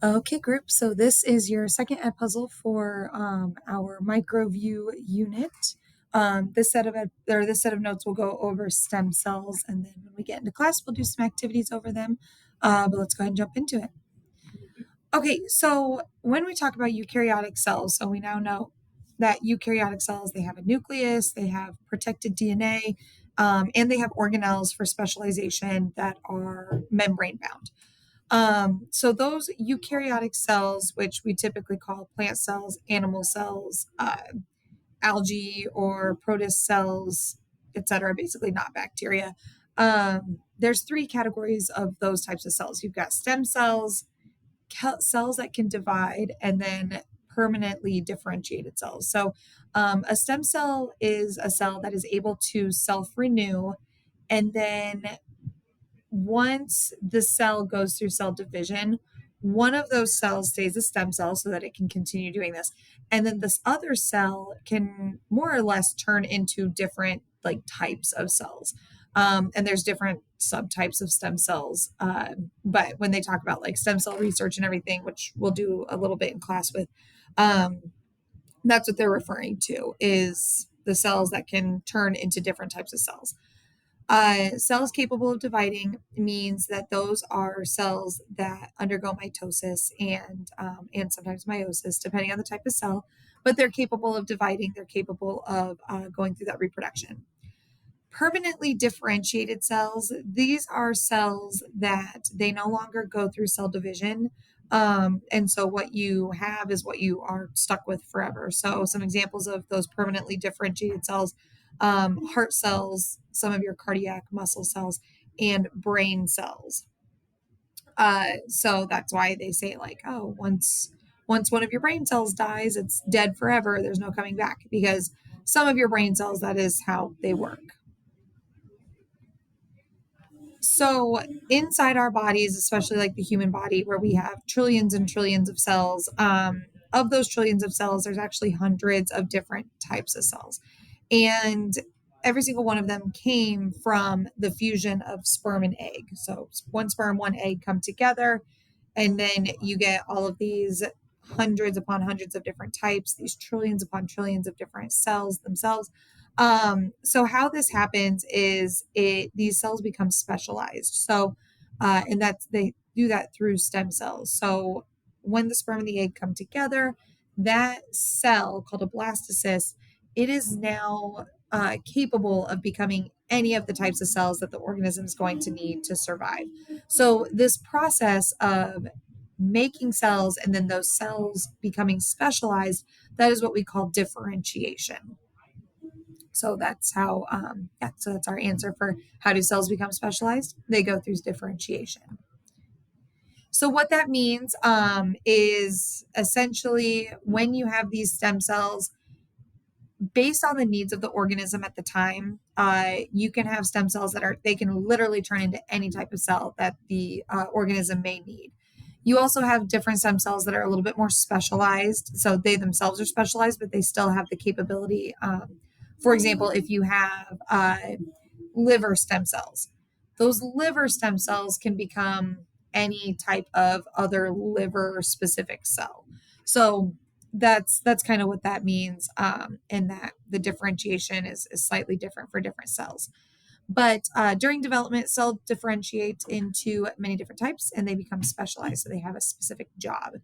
Okay, group. So this is your second ed puzzle for our Microview unit. This set of notes will go over stem cells, and then when we get into class, we'll do some activities over them. But let's go ahead and jump into it. Okay, so when we talk about eukaryotic cells, so we now know that eukaryotic cells, they have a nucleus, they have protected DNA, and they have organelles for specialization that are membrane bound. So those eukaryotic cells, which we typically call plant cells, animal cells, algae or protist cells, etc., basically not bacteria. There's three categories of those types of cells. You've got stem cells, cells that can divide, and then permanently differentiated cells. So a stem cell is a cell that is able to self-renew, and then once the cell goes through cell division, one of those cells stays a stem cell so that it can continue doing this. And then this other cell can more or less turn into different like types of cells. And there's different subtypes of stem cells. But when they talk about like stem cell research and everything, which we'll do a little bit in class with, um, that's what they're referring to is the cells that can turn into different types of cells. Cells capable of dividing means that those are cells that undergo mitosis and sometimes meiosis, depending on the type of cell. But they're capable of dividing. They're capable of going through that reproduction. Permanently differentiated cells. These are cells that they no longer go through cell division. And so what you have is what you are stuck with forever. So some examples of those permanently differentiated cells, heart cells, some of your cardiac muscle cells, and brain cells. So that's why they say like, oh, once one of your brain cells dies, it's dead forever. There's no coming back because some of your brain cells, that is how they work. So inside our bodies, especially like the human body, where we have trillions and trillions of cells, of those trillions of cells, there's actually hundreds of different types of cells. And every single one of them came from the fusion of sperm and egg. So one sperm, one egg come together, and then you get all of these hundreds upon hundreds of different types, these trillions upon trillions of different cells themselves. So how this happens is these cells become specialized. So and that's they do that through stem cells. So when the sperm and the egg come together, that cell called a blastocyst, it is now capable of becoming any of the types of cells that the organism is going to need to survive. So this process of making cells and then those cells becoming specialized, that is what we call differentiation. So that's how, so that's our answer for how do cells become specialized? They go through differentiation. So what that means is essentially when you have these stem cells, based on the needs of the organism at the time, you can have stem cells they can literally turn into any type of cell that the organism may need. You also have different stem cells that are a little bit more specialized. So they themselves are specialized, but they still have the capability. For example, if you have liver stem cells, those liver stem cells can become any type of other liver specific cell. So that's kind of what that means, in that the differentiation is slightly different for different cells. But during development, cells differentiate into many different types and they become specialized. So they have a specific job.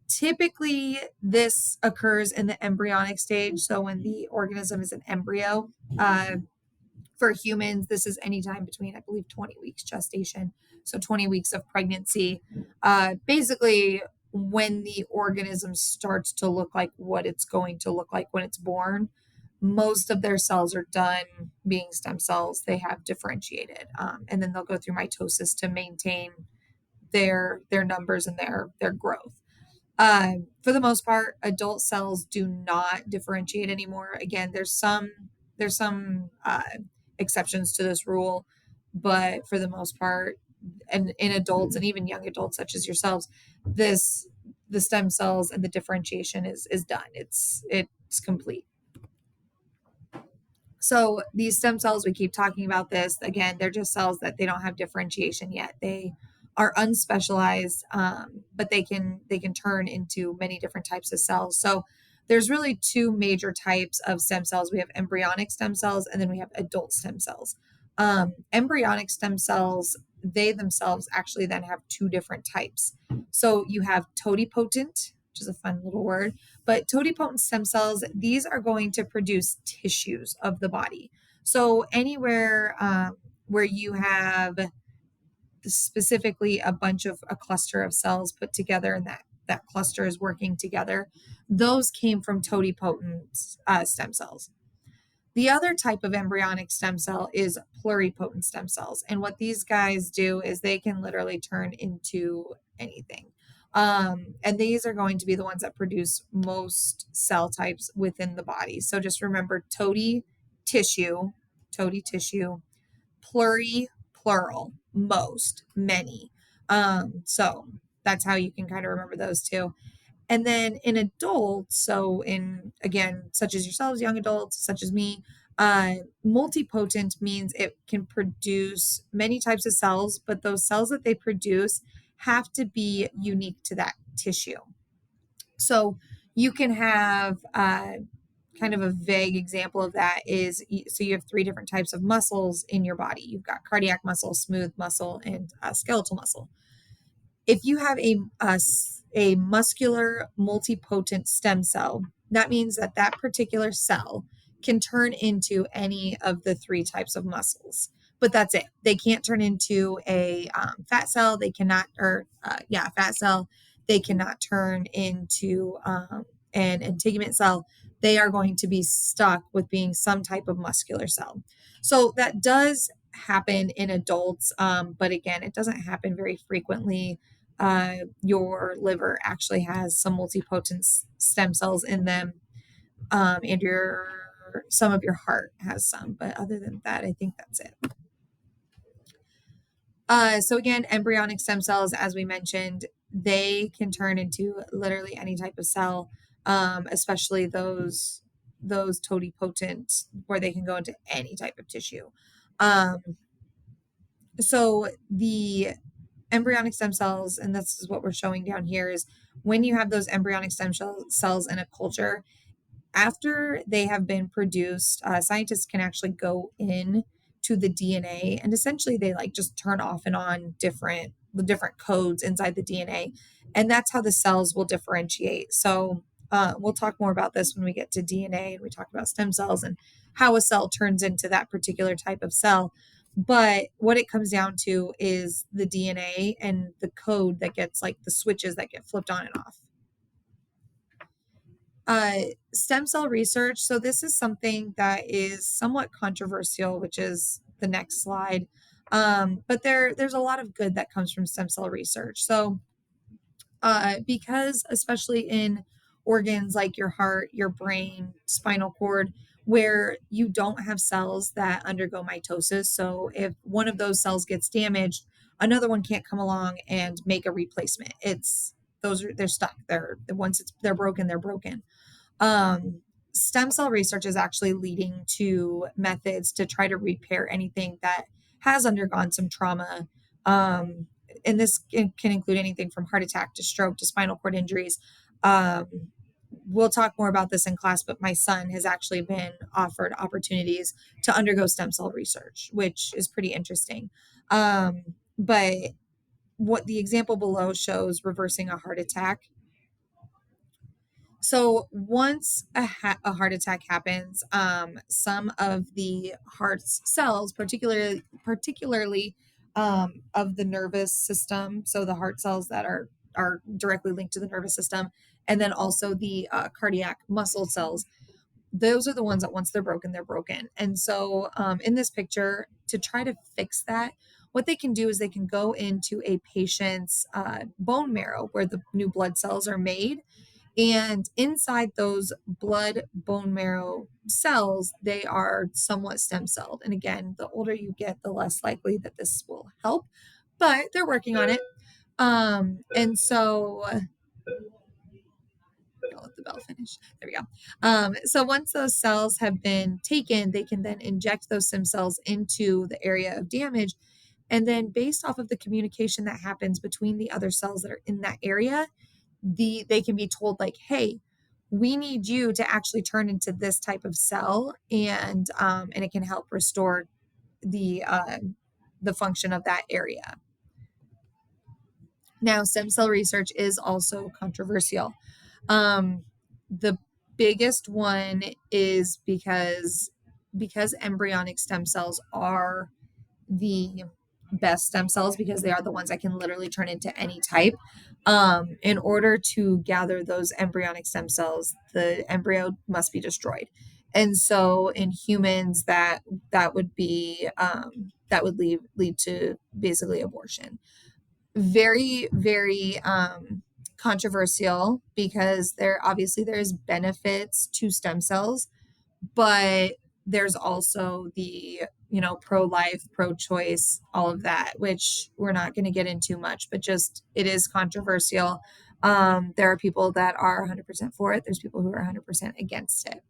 Typically, this occurs in the embryonic stage. So when the organism is an embryo, for humans, this is anytime between, I believe, 20 weeks gestation. So 20 weeks of pregnancy. Basically, when the organism starts to look like what it's going to look like when it's born, most of their cells are done being stem cells. They have differentiated, and then they'll go through mitosis to maintain their numbers and their growth. For the most part, adult cells do not differentiate anymore. Again, there's some exceptions to this rule, but for the most part, and in adults and even young adults such as yourselves, this the stem cells and the differentiation is done. It's complete. So these stem cells, we keep talking about this again. They're just cells that they don't have differentiation yet. They are unspecialized, but they can turn into many different types of cells. So there's really two major types of stem cells. We have embryonic stem cells, and then we have adult stem cells. Embryonic stem cells, they themselves actually then have two different types. So you have totipotent, which is a fun little word, but totipotent stem cells, these are going to produce tissues of the body. So anywhere where you have specifically a cluster of cells put together, and that cluster is working together, those came from totipotent stem cells. The other type of embryonic stem cell is pluripotent stem cells. And what these guys do is they can literally turn into anything. And these are going to be the ones that produce most cell types within the body. So just remember tissue, tissue, plural, most, many. So that's how you can kind of remember those two. And then in adults, so in, again, such as yourselves, young adults, such as me, multipotent means it can produce many types of cells, but those cells that they produce have to be unique to that tissue. So you can have kind of a vague example of that is, so you have three different types of muscles in your body. You've got cardiac muscle, smooth muscle, and skeletal muscle. If you have a muscular multipotent stem cell, that means that that particular cell can turn into any of the three types of muscles. But that's it. They can't turn into a fat cell. They cannot, fat cell. They cannot turn into an integument cell. They are going to be stuck with being some type of muscular cell. So that does happen in adults, but again, it doesn't happen very frequently. Your liver actually has some multipotent stem cells in them, and some of your heart has some, but other than that, I think that's it. So again, embryonic stem cells, as we mentioned, they can turn into literally any type of cell, especially those totipotent, where they can go into any type of tissue. So the embryonic stem cells, and this is what we're showing down here, is when you have those embryonic stem cells in a culture, after they have been produced, scientists can actually go in to the DNA, and essentially they like just turn off and on the different codes inside the DNA, and that's how the cells will differentiate. So we'll talk more about this when we get to DNA and we talk about stem cells and how a cell turns into that particular type of cell. But what it comes down to is the DNA and the code that gets, like, the switches that get flipped on and off. Stem cell research. So this is something that is somewhat controversial, which is the next slide. But there's a lot of good that comes from stem cell research. So because especially in organs like your heart, your brain, spinal cord, where you don't have cells that undergo mitosis. So if one of those cells gets damaged, another one can't come along and make a replacement. They're stuck. They're broken, they're broken. Stem cell research is actually leading to methods to try to repair anything that has undergone some trauma. And this can include anything from heart attack to stroke to spinal cord injuries. We'll talk more about this in class, but my son has actually been offered opportunities to undergo stem cell research, which is pretty interesting. But what the example below shows reversing a heart attack. So once a heart attack happens, some of the heart's cells, particularly of the nervous system, so the heart cells that are directly linked to the nervous system, and then also the cardiac muscle cells, those are the ones that once they're broken, they're broken. And so in this picture, to try to fix that, what they can do is they can go into a patient's bone marrow where the new blood cells are made. And inside those blood bone marrow cells, they are somewhat stem celled. And again, the older you get, the less likely that this will help, but they're working on it. And so I'll let the bell finish. There we go. So once those cells have been taken, they can then inject those stem cells into the area of damage. And then based off of the communication that happens between the other cells that are in that area, they can be told like, hey, we need you to actually turn into this type of cell, and it can help restore the function of that area. Now, stem cell research is also controversial. The biggest one is because embryonic stem cells are the best stem cells, because they are the ones that can literally turn into any type. In order to gather those embryonic stem cells, the embryo must be destroyed. And so in humans, that would be that would lead to basically abortion. Very, very controversial, because there's benefits to stem cells, but there's also the pro-life, pro-choice, all of that, which we're not going to get into much, but just it is controversial. There are people that are 100% for it. There's people who are 100% against it.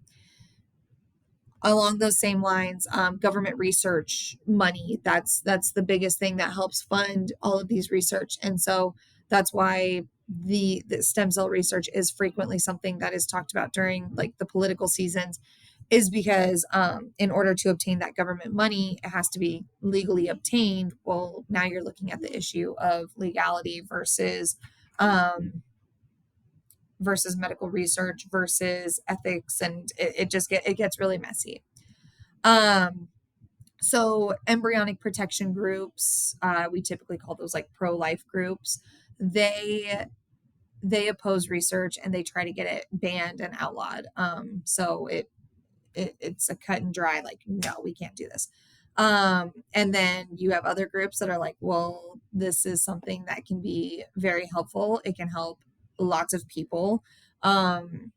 Along those same lines, government research money, that's the biggest thing that helps fund all of these research. And so that's why the stem cell research is frequently something that is talked about during like the political seasons, is because in order to obtain that government money, it has to be legally obtained. Well, now you're looking at the issue of legality versus medical research versus ethics, and it gets really messy. So embryonic protection groups, we typically call those like pro-life groups. They oppose research, and they try to get it banned and outlawed. So it's a cut and dry, like, no, we can't do this. And then you have other groups that are like, well, this is something that can be very helpful. It can help lots of people. And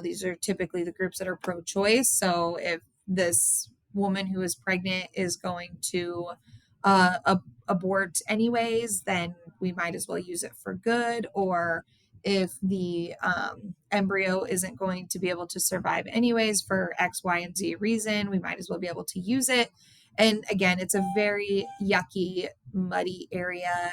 these are typically the groups that are pro-choice. So if this woman who is pregnant is going to abort anyways, then we might as well use it for good. Or if the embryo isn't going to be able to survive anyways for X, Y, and Z reason, we might as well be able to use it. And again, it's a very yucky, muddy area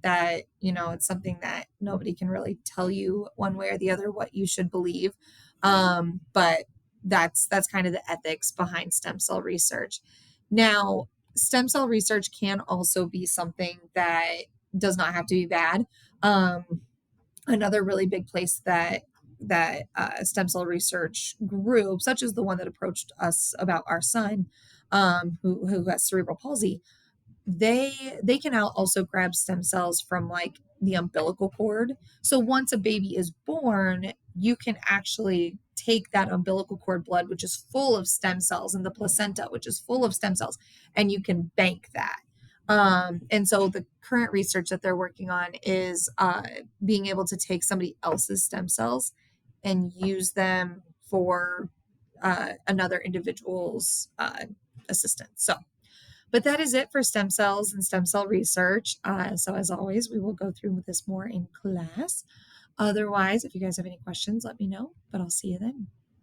that, it's something that nobody can really tell you one way or the other what you should believe. But that's kind of the ethics behind stem cell research. Now, stem cell research can also be something that does not have to be bad. Another really big place that stem cell research grew, such as the one that approached us about our son, who has cerebral palsy, they can also grab stem cells from like the umbilical cord. So once a baby is born, you can actually take that umbilical cord blood, which is full of stem cells, and the placenta, which is full of stem cells, and you can bank that. And so the current research that they're working on is being able to take somebody else's stem cells and use them for another individual's assistance. So, but that is it for stem cells and stem cell research. So as always, we will go through this more in class. Otherwise, if you guys have any questions, let me know, but I'll see you then.